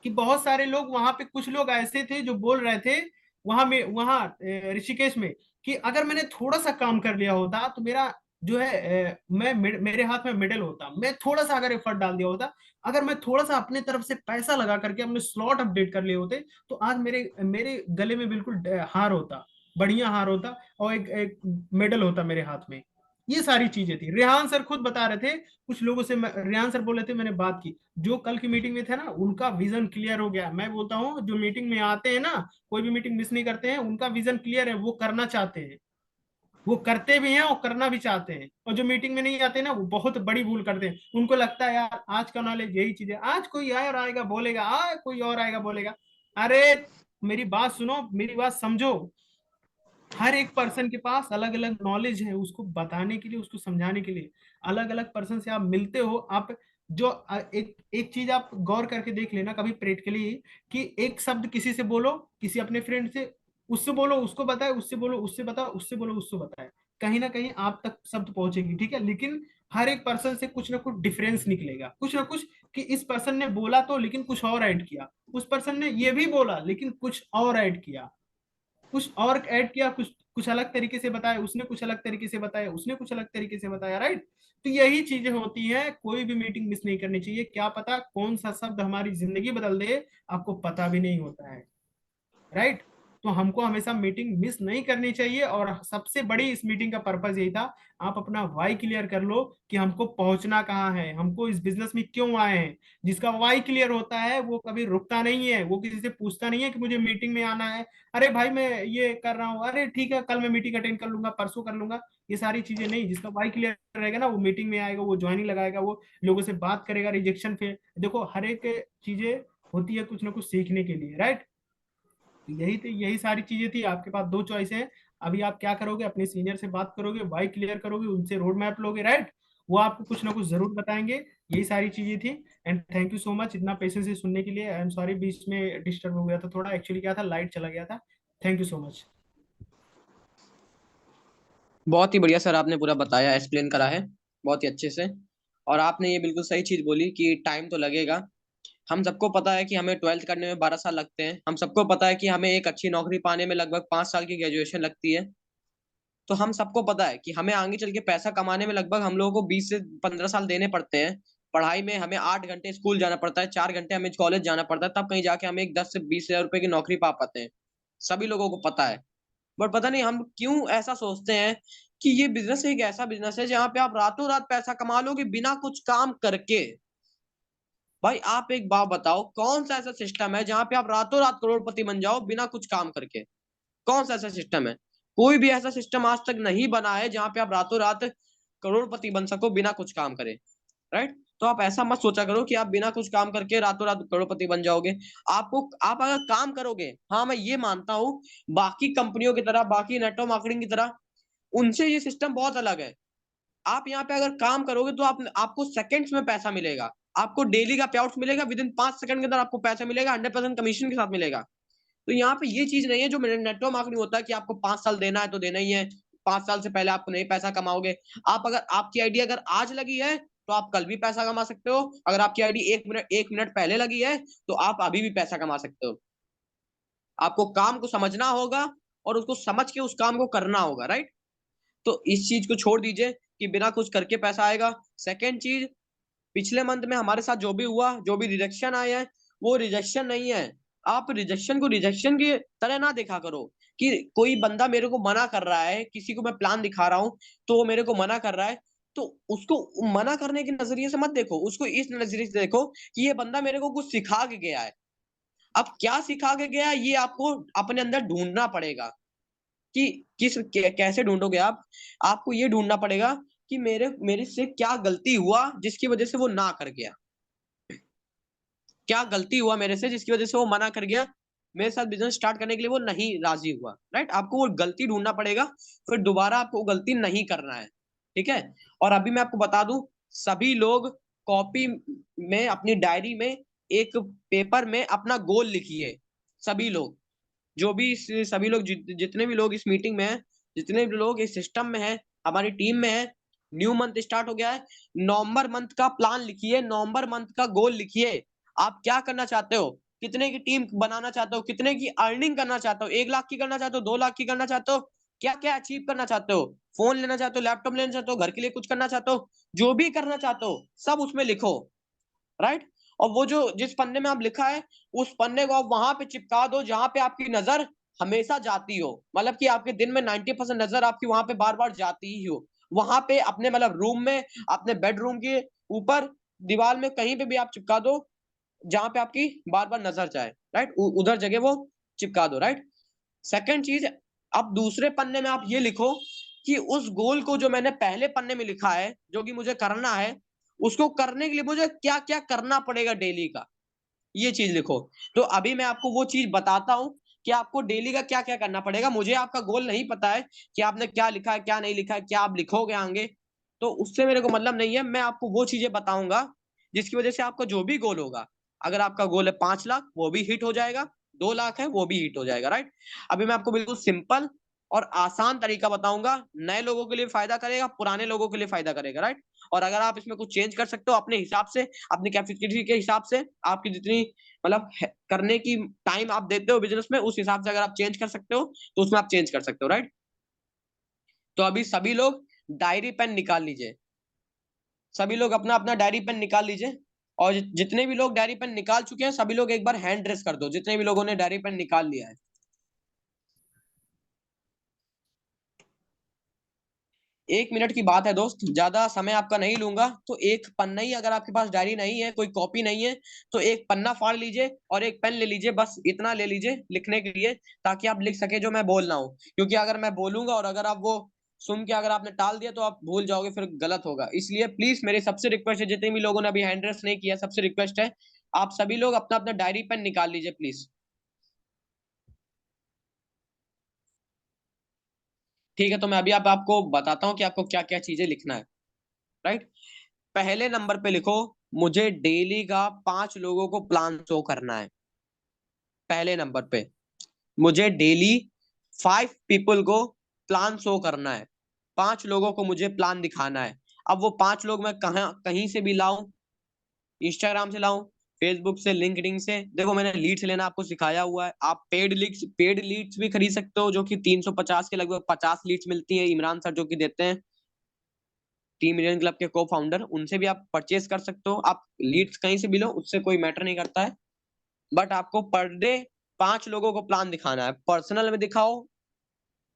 कि बहुत सारे लोग वहां पे, कुछ लोग ऐसे थे जो बोल रहे थे वहां में, वहां ऋषिकेश में, कि अगर मैंने थोड़ा सा काम कर लिया होता तो मेरा जो है मेरे हाथ में मेडल होता। मैं थोड़ा सा अगर एफर्ट डाल दिया होता, अगर मैं थोड़ा सा अपने तरफ से पैसा लगा करके अपने स्लॉट अपडेट कर लिए होते, तो आज मेरे मेरे गले में बिल्कुल हार होता, बढ़िया हार होता, और एक मेडल होता मेरे हाथ में। ये सारी चीजें थी। रेहान सर खुद बता रहे थे, कुछ लोगों से रेहान सर बोल रहे थे, मैंने बात की, जो कल की मीटिंग में थे ना, उनका विजन क्लियर हो गया। मैं बोलता हूँ जो मीटिंग में आते हैं ना, कोई भी मीटिंग मिस नहीं करते हैं, उनका विजन क्लियर है, वो करना चाहते हैं, वो करते भी हैं और करना भी चाहते हैं। और जो मीटिंग में नहीं आते ना, वो बहुत बड़ी भूल करते हैं। उनको लगता है यार आज का नॉलेज यही चीज है, आज कोई और आएगा बोलेगा, कोई और आएगा बोलेगा। अरे मेरी बात सुनो, मेरी बात समझो। हर एक पर्सन के पास अलग अलग नॉलेज है, उसको बताने के लिए, उसको समझाने के लिए। अलग अलग पर्सन से आप मिलते हो, आप जो एक एक चीज आप गौर करके देख लेना कभी प्रैक्टिकली, कि एक शब्द किसी से बोलो, किसी अपने फ्रेंड से, उससे बोलो उसको बताए, उससे बोलो उससे बताओ, उससे बोलो उससे बताए, कहीं ना कहीं आप तक शब्द पहुंचेगी, ठीक है। लेकिन हर एक पर्सन से कुछ ना कुछ डिफरेंस निकलेगा, कुछ ना कुछ, कि इस पर्सन ने बोला तो लेकिन कुछ और ऐड किया, उस पर्सन ने ये भी बोला लेकिन कुछ और ऐड किया, कुछ और ऐड किया, कुछ कुछ अलग तरीके से बताया, उसने कुछ अलग तरीके से बताया, उसने कुछ अलग तरीके से बताया। राइट? तो यही चीजें होती हैं, कोई भी मीटिंग मिस नहीं करनी चाहिए। क्या पता कौन सा शब्द हमारी जिंदगी बदल दे, आपको पता भी नहीं होता है। राइट? तो हमको हमेशा मीटिंग मिस नहीं करनी चाहिए, और सबसे बड़ी इस मीटिंग का पर्पज यही था, आप अपना वाई क्लियर कर लो कि हमको पहुंचना कहाँ है, हमको इस बिजनेस में क्यों आए हैं। जिसका वाई क्लियर होता है वो कभी रुकता नहीं है, वो किसी से पूछता नहीं है कि मुझे मीटिंग में आना है, अरे भाई मैं ये कर रहा हूँ, अरे ठीक है कल मैं मीटिंग अटेंड कर लूंगा, परसों कर लूंगा, ये सारी चीजें नहीं। जिसका वाई क्लियर रहेगा ना, वो मीटिंग में आएगा, वो ज्वाइनिंग लगाएगा, वो लोगों से बात करेगा, रिजेक्शन पे, देखो हर एक चीजें होती है कुछ ना कुछ सीखने के लिए। राइट? तो यही थी, यही सारी चीजें थी। आपके पास दो चॉइस है, अभी आप क्या करोगे, अपने सीनियर से बात करोगे, वाई क्लियर करोगे, उनसे रोड मैप लोगे। राइट? वो आपको कुछ ना कुछ जरूर बताएंगे। यही सारी चीजें थी। And thank you so much इतना पेशेंस से सुनने के लिए। आई एम सॉरी बीच में डिस्टर्ब हो गया था थोड़ा, एक्चुअली क्या था, लाइट चला गया था। Thank you so much. बहुत ही बढ़िया सर, आपने पूरा बताया, एक्सप्लेन करा है बहुत ही अच्छे से। और आपने ये बिल्कुल सही चीज बोली कि टाइम तो लगेगा। हम सबको पता है कि हमें 12th करने में 12 साल लगते हैं। हम सबको पता है कि हमें एक अच्छी नौकरी पाने में लगभग 5 साल की ग्रेजुएशन लगती है। तो हम सबको पता है कि हमें आगे चल के पैसा कमाने में लगभग हम लोगों को 20 से 15 साल देने पड़ते हैं। पढ़ाई में हमें 8 घंटे स्कूल जाना पड़ता है, 4 घंटे हमें कॉलेज जाना पड़ता है, तब कहीं जाके हम एक 10 से 20 हजार रुपए की नौकरी पा पाते हैं। सभी लोगों को पता है। बट पता नहीं हम क्यों ऐसा सोचते हैं कि ये बिजनेस एक ऐसा बिजनेस है जहां पे आप रातों रात पैसा कमा लोगे बिना कुछ काम करके। भाई आप एक बात बताओ, कौन सा ऐसा सिस्टम है जहां पे आप रातों रात करोड़पति बन जाओ बिना कुछ काम करके? कौन सा ऐसा सिस्टम है? कोई भी ऐसा सिस्टम आज तक नहीं बना है जहां पे आप रातों रात करोड़पति बन सको बिना कुछ काम करे, राइट। तो आप ऐसा मत सोचा करो कि आप बिना कुछ काम करके रातों रात करोड़पति बन जाओगे। आप अगर काम करोगे, हाँ मैं ये मानता हूँ, बाकी कंपनियों की तरह, बाकी नेटवर्क मार्केटिंग की तरह उनसे ये सिस्टम बहुत अलग है। आप यहाँ पे अगर काम करोगे तो आपको सेकंड्स में पैसा मिलेगा। आपको डेली का पे आउट मिलेगा, विदिन 5 सेकंड के अंदर आपको पैसा मिलेगा, 100% कमीशन के साथ मिलेगा। तो यहाँ पे ये चीज नहीं है जो नेटवर्क मार्केटिंग होता है कि आपको 5 साल देना है तो देना ही है, 5 साल से पहले आप नहीं पैसा कमाओगे। आप अगर आपकी आईडी अगर आज लगी है तो आप कल भी पैसा कमा सकते हो। अगर आपकी आईडी 1 मिनट पहले लगी है तो आप अभी भी पैसा कमा सकते हो। आपको काम को समझना होगा और उसको समझ के उस काम को करना होगा, राइट। तो इस चीज को छोड़ दीजिए कि बिना कुछ करके पैसा आएगा। सेकेंड चीज, पिछले मंथ में हमारे साथ जो भी हुआ, जो भी रिजेक्शन आए हैं, वो रिजेक्शन नहीं है। आप रिजेक्शन को रिजेक्शन की तरह ना देखा करो कि कोई बंदा मेरे को मना कर रहा है, किसी को मैं प्लान दिखा रहा हूं तो वो मेरे को मना कर रहा है, तो उसको मना करने के नजरिए से मत देखो, उसको इस नजरिए से देखो कि ये बंदा मेरे को कुछ सिखा के गया है। अब क्या सिखा के गया है ये आपको अपने अंदर ढूंढना पड़ेगा कि कैसे ढूंढोगे आप। आपको ये ढूंढना पड़ेगा कि मेरे मेरे से क्या गलती हुआ जिसकी वजह से वो ना कर गया, क्या गलती हुआ मेरे से जिसकी वजह से वो मना कर गया, मेरे साथ बिजनेस स्टार्ट करने के लिए वो नहीं राजी हुआ, राइट। आपको वो गलती ढूंढना पड़ेगा, फिर दोबारा आपको वो गलती नहीं करना है, ठीक है। और अभी मैं आपको बता दूं, सभी लोग कॉपी में, अपनी डायरी में, एक पेपर में अपना गोल लिखिए। सभी लोग, जो भी सभी लोग जितने भी लोग इस मीटिंग में हैं, जितने भी लोग इस सिस्टम में हैं, हमारी टीम में है, न्यू मंथ स्टार्ट हो गया है, नवंबर मंथ का प्लान लिखिए, नवंबर मंथ का गोल लिखिए। आप क्या करना चाहते हो, कितने की टीम बनाना चाहते हो, कितने की अर्निंग करना चाहते हो, 1 लाख की करना चाहते हो, 2 लाख की करना चाहते हो, क्या क्या अचीव करना चाहते हो, फोन लेना चाहते हो, लैपटॉप लेना चाहते हो, घर के लिए कुछ करना चाहते हो, जो भी करना चाहते हो सब उसमें लिखो, राइट। और वो जो जिस पन्ने में आप लिखा है उस पन्ने को आप वहां पे चिपका दो जहां पे आपकी नजर हमेशा जाती हो, मतलब कि आपके दिन में 90% नजर आपकी वहां पे बार बार जाती ही हो। वहां पे अपने मतलब रूम में, अपने बेडरूम के ऊपर, दीवार में, कहीं पे भी आप चिपका दो जहां पे आपकी बार बार नजर जाए, राइट। उधर जगह वो चिपका दो, राइट। सेकंड चीज, अब दूसरे पन्ने में आप ये लिखो कि उस गोल को जो मैंने पहले पन्ने में लिखा है, जो कि मुझे करना है, उसको करने के लिए मुझे क्या क्या करना पड़ेगा डेली का, ये चीज लिखो। तो अभी मैं आपको वो चीज बताता हूँ कि आपको डेली का क्या क्या करना पड़ेगा। मुझे आपका गोल नहीं पता है कि आपने क्या लिखा है, क्या नहीं लिखा है, क्या आप लिखोगे आगे, तो उससे मेरे को मतलब नहीं है। मैं आपको वो चीजें बताऊंगा जिसकी वजह से आपका जो भी गोल होगा, अगर आपका गोल है 5 लाख, वो भी हिट हो जाएगा, 2 लाख है वो भी हिट हो जाएगा, राइट। अभी मैं आपको बिल्कुल सिंपल और आसान तरीका बताऊंगा, नए लोगों के लिए फायदा करेगा, पुराने लोगों के लिए फायदा करेगा, राइट। और अगर आप इसमें कुछ चेंज कर सकते हो अपने हिसाब से, अपनी कैपेसिटी के हिसाब से, आपकी जितनी मतलब करने की टाइम आप देते हो बिजनेस में, उस हिसाब से अगर आप चेंज कर सकते हो तो उसमें आप चेंज कर सकते हो, राइट। तो अभी सभी लोग डायरी पेन निकाल लीजिए, सभी लोग अपना अपना डायरी पेन निकाल लीजिए। और जितने भी लोग डायरी पेन निकाल चुके हैं सभी लोग एक बार हैंड रेस कर दो, जितने भी लोगों ने डायरी पेन निकाल लिया है। 1 मिनट की बात है दोस्त, ज्यादा समय आपका नहीं लूंगा। तो एक पन्ना ही, अगर आपके पास डायरी नहीं है, कोई कॉपी नहीं है, तो एक पन्ना फाड़ लीजिए और एक पेन ले लीजिए, बस इतना ले लीजिए लिखने के लिए, ताकि आप लिख सके जो मैं बोल रहा हूँ। क्योंकि अगर मैं बोलूंगा और अगर आप वो सुन के अगर आपने टाल दिया तो आप भूल जाओगे, फिर गलत होगा। इसलिए प्लीज मेरी सबसे रिक्वेस्ट है, जितने भी लोगों ने अभी हैंड रेस नहीं किया, सबसे रिक्वेस्ट है, आप सभी लोग अपना अपना डायरी पेन निकाल लीजिए प्लीज। ठीक है, तो मैं अभी आपको बताता हूँ कि आपको क्या क्या चीजें लिखना है, राइट। पहले नंबर पे लिखो, मुझे डेली का 5 लोगों को प्लान शो करना है। पहले नंबर पे मुझे डेली 5 पीपल को प्लान शो करना है, 5 लोगों को मुझे प्लान दिखाना है। अब वो 5 लोग मैं कहीं से भी लाऊं, इंस्टाग्राम से लाऊं, फेसबुक से, लिंक्डइन से, देखो मैंने लीड्स लेना आपको सिखाया हुआ है। आप पेड लीड्स भी खरीद सकते हो, जो कि 350 के लगभग 50 लीड्स मिलती है, इमरान सर जो कि देते हैं, टीम इंडियन क्लब के को फाउंडर, उनसे भी आप परचेज कर सकते हो। आप लीड्स कहीं से भी लो, उससे कोई मैटर नहीं करता है। बट आपको पर डे 5 लोगों को प्लान दिखाना है, पर्सनल में दिखाओ,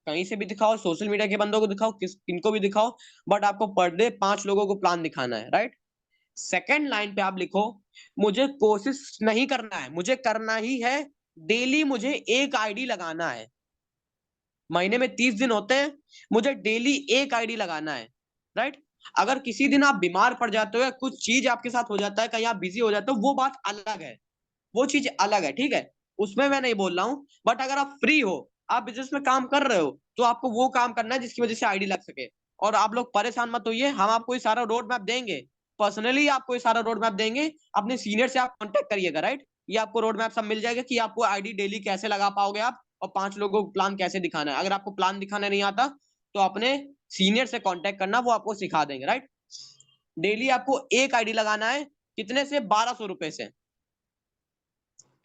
कहीं से भी दिखाओ, सोशल मीडिया के बंदों को दिखाओ, किनको भी दिखाओ, बट आपको पर डे 5 लोगों को प्लान दिखाना है, राइट। सेकेंड लाइन पे आप लिखो, मुझे कोशिश नहीं करना है, मुझे करना ही है, डेली मुझे एक आईडी लगाना है। महीने में 30 दिन होते हैं, मुझे डेली एक आईडी लगाना है, राइट। अगर किसी दिन आप बीमार पड़ जाते हो या कुछ चीज आपके साथ हो जाता है, कहीं आप बिजी हो जाते हो, वो बात अलग है, वो चीज अलग है, ठीक है, उसमें मैं नहीं बोल रहा हूँ। बट अगर आप फ्री हो, आप बिजनेस में काम कर रहे हो, तो आपको वो काम करना है जिसकी वजह से आईडी लग सके। और आप लोग परेशान मत होइए, हम आपको ये सारा रोड मैप देंगे, पर्सनली आपको ये सारा रोड मैप देंगे, अपने सीनियर से आप कांटेक्ट करिएगा, राइट। ये आपको रोड मैप सब मिल जाएगा कि आपको आईडी डेली कैसे लगा पाओगे आप, और 5 लोगों को प्लान कैसे दिखाना है। अगर आपको प्लान दिखाना नहीं आता तो अपने सीनियर से कांटेक्ट करना, वो आपको सिखा देंगे, राइट। डेली आपको एक आईडी लगाना है, कितने से? 1200 रुपए से,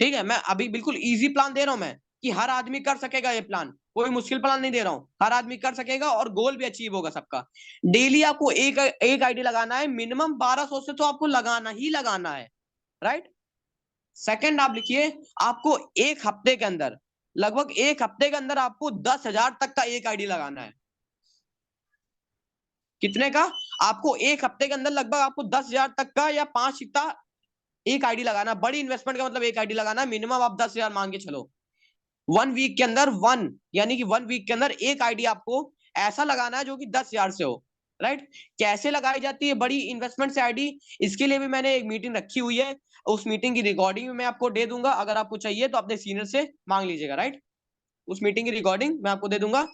ठीक है। मैं अभी बिल्कुल इजी प्लान दे रहा हूं मैं, कि हर आदमी कर सकेगा ये प्लान, कोई मुश्किल प्लान नहीं दे रहा हूं, हर आदमी कर सकेगा और गोल भी अचीव होगा सबका। डेली आपको एक एक आईडी लगाना है, मिनिमम 1200 से तो आपको लगाना ही लगाना है, राइट। सेकंड आप लिखिए, आपको एक हफ्ते के अंदर, लगभग एक हफ्ते के अंदर आपको 10,000 तक का एक आईडी लगाना है। कितने का? आपको एक हफ्ते के अंदर लगभग आपको 10,000 तक का, या 5 सिक्का एक आईडी लगाना। बड़ी इन्वेस्टमेंट का मतलब एक आईडी लगाना, मिनिमम आप 10,000 मान के चलो। 1 वीक के अंदर यानी कि 1 वीक के अंदर एक आईडी आपको ऐसा लगाना है जो कि 10,000 से हो, राइट। कैसे लगाई जाती है बड़ी इन्वेस्टमेंट से आईडी, इसके लिए भी मैंने एक मीटिंग रखी हुई है, उस मीटिंग की रिकॉर्डिंग मैं आपको दे दूंगा। अगर आपको चाहिए तो अपने सीनियर से मांग लीजिएगा, राइट। उस मीटिंग की रिकॉर्डिंग मैं आपको दे दूंगा।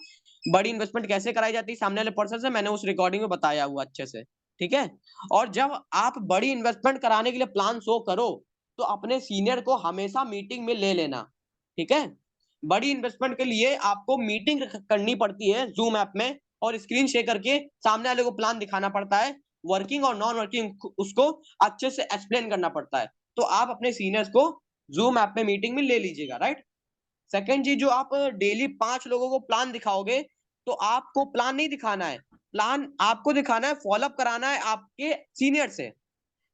बड़ी इन्वेस्टमेंट कैसे कराई जाती है सामने वाले पर्सन से, मैंने उस रिकॉर्डिंग में बताया हुआ अच्छे से, ठीक है। और जब आप बड़ी इन्वेस्टमेंट कराने के लिए प्लान शो करो, तो अपने सीनियर को हमेशा मीटिंग में ले लेना, ठीक है। बड़ी इन्वेस्टमेंट के लिए आपको मीटिंग करनी पड़ती है जूम ऐप में, और स्क्रीन शेयर करके सामने वाले को प्लान दिखाना पड़ता है, वर्किंग और नॉन वर्किंग उसको अच्छे से एक्सप्लेन करना पड़ता है। तो आप अपने सीनियर्स को जूम ऐप में मीटिंग में ले लीजिएगा, राइट। सेकंड चीज, जो आप डेली 5 लोगों को प्लान दिखाओगे, तो आपको प्लान नहीं दिखाना है, प्लान आपको दिखाना है, फॉलोअप कराना है आपके सीनियर से।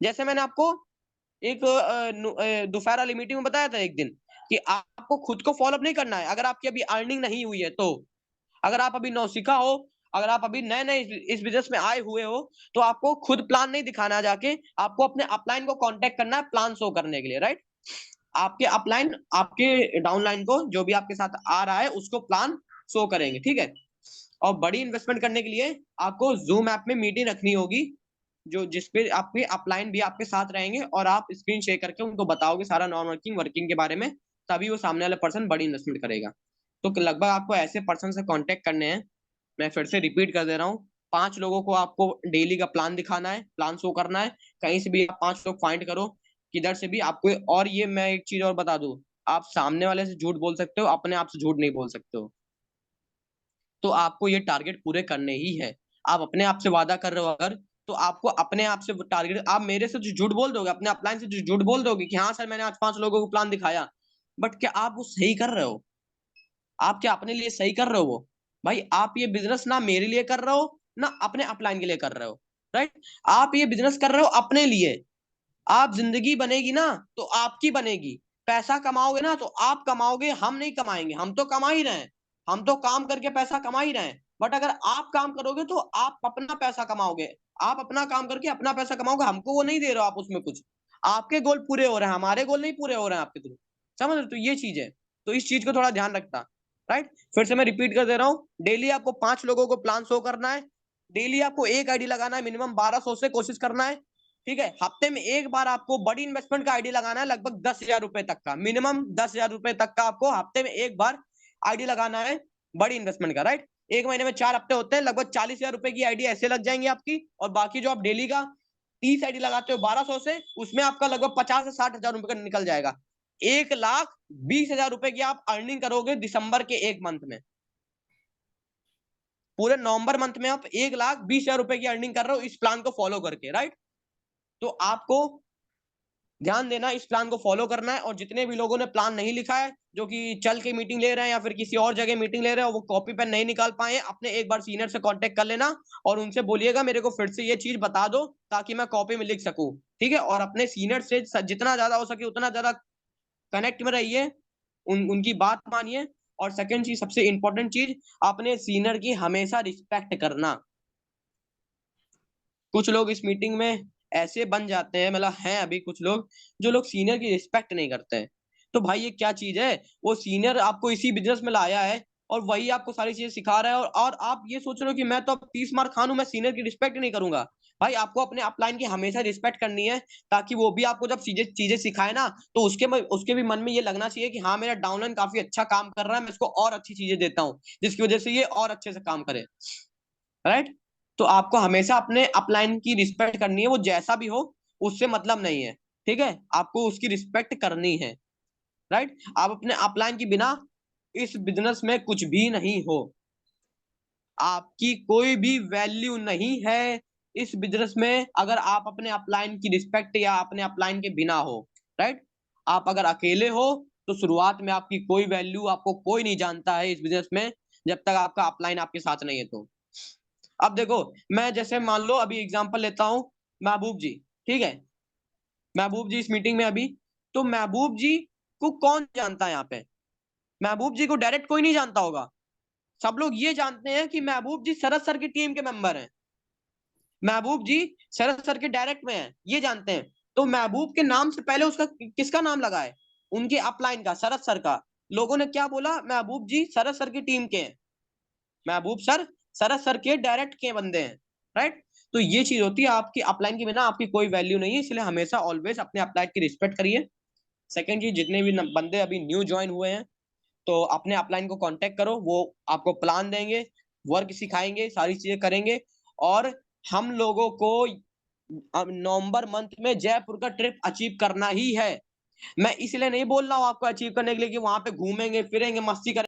जैसे मैंने आपको एक दोपहर वाली मीटिंग में बताया था एक दिन, कि आपको खुद को फॉलोअप नहीं करना है अगर आपकी अभी अर्निंग नहीं हुई है। तो अगर आप अभी नौसिखा हो, अगर आप अभी नए नए इस बिजनेस में आए हुए हो, तो आपको खुद प्लान नहीं दिखाना है जाके, आपको अपने अपलाइन को कांटेक्ट करना है प्लान शो करने के लिए, राइट। आपके अपलाइन आपके डाउनलाइन को, जो भी आपके साथ आ रहा है, उसको प्लान शो करेंगे, ठीक है। और बड़ी इन्वेस्टमेंट करने के लिए आपको जूम ऐप में मीटिंग रखनी होगी, जो जिसपे आपके अपलाइन भी आपके साथ रहेंगे, और आप स्क्रीन शेयर करके उनको बताओगे सारा नॉन वर्किंग वर्किंग के बारे में, तभी वो सामने वाला पर्सन बड़ी इन्वेस्टमेंट करेगा। तो लगभग आपको ऐसे पर्सन से कांटेक्ट करने हैं। मैं फिर से रिपीट कर दे रहा हूँ, 5 लोगों को आपको डेली का प्लान दिखाना है, प्लान शो करना है। कहीं से भी आप 5 लोग फाइंड करो, किधर से भी आपको। और ये मैं एक चीज और बता दूं, आप सामने वाले से झूठ बोल सकते हो, अपने आप से झूठ नहीं बोल सकते हो। तो आपको ये टारगेट पूरे करने ही है। आप अपने आप से वादा कर रहे हो अगर, तो आपको अपने आप से टारगेट, आप मेरे से जो झूठ बोल दोगे, अपने अपलाइन से जो झूठ बोल दोगे कि हाँ सर मैंने आज 5 लोगों को प्लान दिखाया, बट क्या आप वो सही कर रहे हो? आप क्या अपने लिए सही कर रहे हो वो? भाई आप ये बिजनेस ना मेरे लिए कर रहे हो, ना अपने अपलाइन के लिए कर रहे हो, राइट। आप ये बिजनेस कर रहे हो अपने लिए। आप जिंदगी बनेगी ना तो आपकी बनेगी, पैसा कमाओगे ना तो आप कमाओगे, हम नहीं कमाएंगे। हम तो कमा ही रहे हैं, हम तो काम करके पैसा कमा ही रहे हैं। बट अगर आप काम करोगे तो आप अपना पैसा कमाओगे, आप अपना काम करके अपना पैसा कमाओगे, हमको वो नहीं दे रहे हो आप उसमें कुछ। आपके गोल पूरे हो रहे हैं, हमारे गोल नहीं पूरे हो रहे हैं आपके थ्रू, समझ रहे हो? तो ये चीज है, तो इस चीज को थोड़ा ध्यान रखना, राइट। फिर से मैं रिपीट कर दे रहा हूँ, डेली आपको 5 लोगों को प्लान शो करना है, डेली आपको एक आईडी लगाना है, मिनिमम 1200 से कोशिश करना है, ठीक है। हफ्ते में एक बार आपको बड़ी इन्वेस्टमेंट का आईडी लगाना है, लगभग 10,000 रुपए तक का, मिनिमम 10,000 रुपए तक का आपको हफ्ते में एक बार आईडी लगाना है, बड़ी इन्वेस्टमेंट का, राइट। एक महीने में 4 हफ्ते होते हैं, लगभग 40,000 रुपए की आईडी ऐसे लग जाएंगी आपकी। और बाकी जो आप डेली का 30 आईडी लगाते हो 1200 से, उसमें आपका लगभग 50 से 60,000 रुपए का निकल जाएगा। 1,20,000 रुपए की आप अर्निंग करोगे दिसंबर के एक मंथ में। पूरे नवंबर मंथ में आप 1,20,000 रुपए की अर्निंग कर रहे हो इस प्लान को फॉलो करके, राइट। तो आपको ध्यान देना, इस प्लान को फॉलो करना है। और जितने भी लोगों ने प्लान नहीं लिखा है, जो कि चल के मीटिंग ले रहे हैं या फिर किसी और जगह मीटिंग ले रहे हैं, वो कॉपी पेन नहीं निकाल पाए, अपने एक बार सीनियर से कांटेक्ट कर लेना और उनसे बोलिएगा मेरे को फिर से ये चीज बता दो, ताकि मैं कॉपी में लिख सकूं, ठीक है। और अपने सीनियर से जितना ज्यादा हो सके उतना ज्यादा कनेक्ट में रहिए, उनकी बात मानिए। और सेकंड चीज, सबसे इंपॉर्टेंट चीज, अपने सीनियर की हमेशा रिस्पेक्ट करना। कुछ लोग इस मीटिंग में ऐसे बन जाते हैं, मतलब हैं अभी कुछ लोग, जो लोग सीनियर की रिस्पेक्ट नहीं करते हैं। तो भाई ये क्या चीज है? वो सीनियर आपको इसी बिजनेस में लाया है, और वही आपको सारी चीजें सिखा रहा है, और आप ये सोच रहे हो कि मैं तो अब 30 मार खान हूं, मैं सीनियर की रिस्पेक्ट नहीं करूंगा। भाई आपको अपने अपलाइन की हमेशा रिस्पेक्ट करनी है, ताकि वो भी आपको जब चीजें चीजें सिखाए ना, तो उसके भी मन में ये लगना चाहिए कि हाँ मेरा डाउनलाइन काफी अच्छा काम कर रहा है, मैं इसको और अच्छी चीजें देता हूँ जिसकी वजह से ये और अच्छे से काम करे। राइट। तो आपको हमेशा अपने अपलाइन की रिस्पेक्ट करनी है, वो जैसा भी हो उससे मतलब नहीं है। ठीक है, आपको उसकी रिस्पेक्ट करनी है। राइट। आप अपने अपलाइन के बिना इस बिजनेस में कुछ भी नहीं हो, आपकी कोई भी वैल्यू नहीं है इस बिजनेस में अगर आप अपने अपलाइन की रिस्पेक्ट या अपने अपलाइन के बिना हो। राइट। आप अगर अकेले हो तो शुरुआत में आपकी कोई वैल्यू, आपको कोई नहीं जानता है इस बिजनेस में जब तक आपका अपलाइन आपके साथ नहीं है। तो अब देखो, मैं जैसे मान लो अभी एग्जांपल लेता हूं, महबूब जी। ठीक है, महबूब जी इस मीटिंग में अभी, तो महबूब जी को कौन जानता है यहाँ पे? महबूब जी को डायरेक्ट कोई नहीं जानता होगा। सब लोग ये जानते हैं कि महबूब जी शरद सर की टीम के मेंबर हैं, महबूब जी शरद सर के डायरेक्ट में हैं, ये जानते हैं। तो महबूब के नाम से पहले उसका किसका नाम लगा है? उनके अपलाइन का, शरद सर का। लोगों ने क्या बोला? महबूब जी शरद सर की टीम के हैं, महबूब सर शरद सर के डायरेक्ट के बंदे हैं। राइट। तो ये चीज होती है, आपकी अपलाइन के बिना आपकी कोई वैल्यू नहीं है, इसलिए हमेशा ऑलवेज अपने अपलाइन की रिस्पेक्ट करिए। सेकंड चीज, जितने भी बंदे अभी न्यू ज्वाइन हुए हैं, तो अपने अपलाइन को कांटेक्ट करो, वो आपको प्लान देंगे, वर्क सिखाएंगे, सारी चीजें करेंगे। और हम लोगों को अब नवंबर मंथ में जयपुर का ट्रिप अचीव करना ही है। मैं इसलिए नहीं बोल रहा हूँ आपको अचीव करने के लिए कि वहां पे घूमेंगे फिरेंगे मस्ती करेंगे।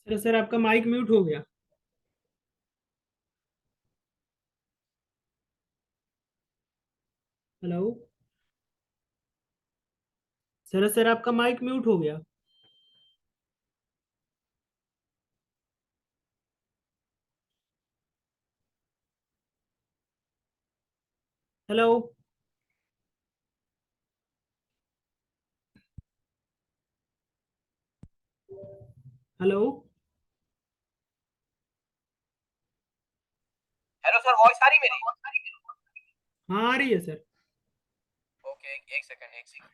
सर सर आपका माइक म्यूट हो गया। हेलो सर सर आपका माइक म्यूट हो गया। Hello hello. Hello sir, voice आ रही मेरी? हाँ आ रही है सर। ओके, एक सेकंड एक सेकंड।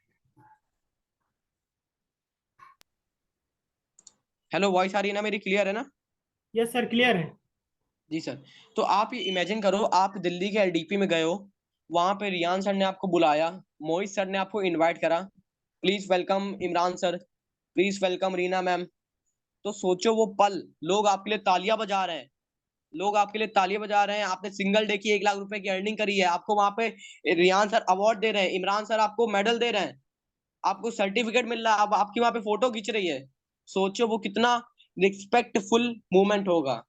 हेलो, वॉइस आ रही है ना मेरी? क्लियर है ना? यस सर क्लियर है। जी सर। तो आप इमेजिन करो, आप दिल्ली के एलडीपी में गए हो, वहां पे रियान सर ने आपको बुलाया, मोहित सर ने आपको इनवाइट करा, please welcome Imran sir, please welcome Reena ma'am. तो सोचो वो पल, लोग आपके लिए तालियां बजा रहे हैं, लोग आपके लिए तालियां बजा रहे हैं, आपने सिंगल डे की 1 लाख रुपए की अर्निंग करी है, आपको वहां पे रियान सर अवार्ड दे रहे हैं, इमरान सर आपको मेडल दे रहे हैं, आपको सर्टिफिकेट मिल रहा है, अब आपकी वहां पे फोटो खींच रही है। सोचो वो कितना रिस्पेक्टफुल मूवमेंट होगा,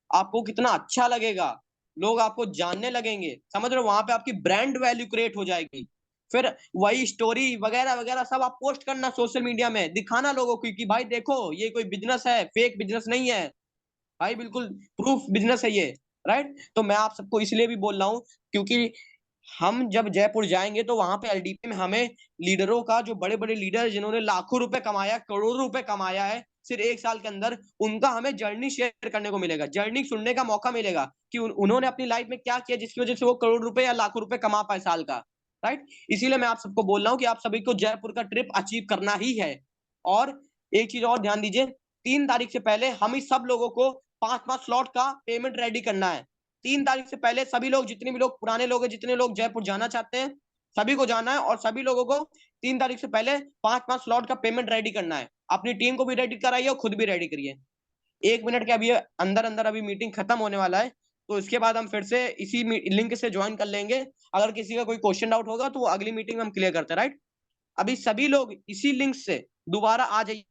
आपको कितना अच्छा लगेगा, लोग आपको जानने लगेंगे, समझ रहे हो? वहां पे आपकी ब्रांड वैल्यू क्रिएट हो जाएगी। फिर वही स्टोरी वगैरह वगैरह सब आप पोस्ट करना सोशल मीडिया में, दिखाना लोगों को कि भाई देखो ये कोई बिजनेस है, फेक बिजनेस नहीं है भाई, बिल्कुल प्रूफ बिजनेस है ये। राइट। तो मैं आप सबको इसलिए भी बोल रहा हूँ क्योंकि हम जब जयपुर जाएंगे तो वहां पे एलडीपी में हमें लीडरों का, जो बड़े बड़े लीडर जिन्होंने लाखों रुपए कमाया, करोड़ों रुपए कमाया है सिर्फ 1 साल के अंदर, उनका हमें जर्नी शेयर करने को मिलेगा, जर्नी सुनने का मौका मिलेगा कि उन्होंने अपनी लाइफ में क्या किया जिसकी वजह से वो करोड़ रुपए या लाखों रुपए कमा पाए साल का। राइट। इसीलिए मैं आप सबको बोल रहा हूँ कि आप सभी को जयपुर का ट्रिप अचीव करना ही है। और एक चीज और ध्यान दीजिए, 3 तारीख से पहले हम ही सब लोगों को 5-5 स्लॉट का पेमेंट रेडी करना है। 3 तारीख से पहले सभी लोग, जितने भी लोग पुराने लोग हैं, जितने लोग जयपुर जाना चाहते हैं, सभी को जाना है, और सभी लोगों को 3 तारीख से पहले 5-5 स्लॉट का पेमेंट रेडी करना है। अपनी टीम को भी रेडी कराइए और खुद भी रेडी करिए। 1 मिनट के अभी अंदर अंदर अभी मीटिंग खत्म होने वाला है, तो इसके बाद हम फिर से इसी लिंक से ज्वाइन कर लेंगे। अगर किसी का कोई क्वेश्चन डाउट होगा तो वो अगली मीटिंग में हम क्लियर करते हैं। राइट। अभी सभी लोग इसी लिंक से दोबारा आ जाइए।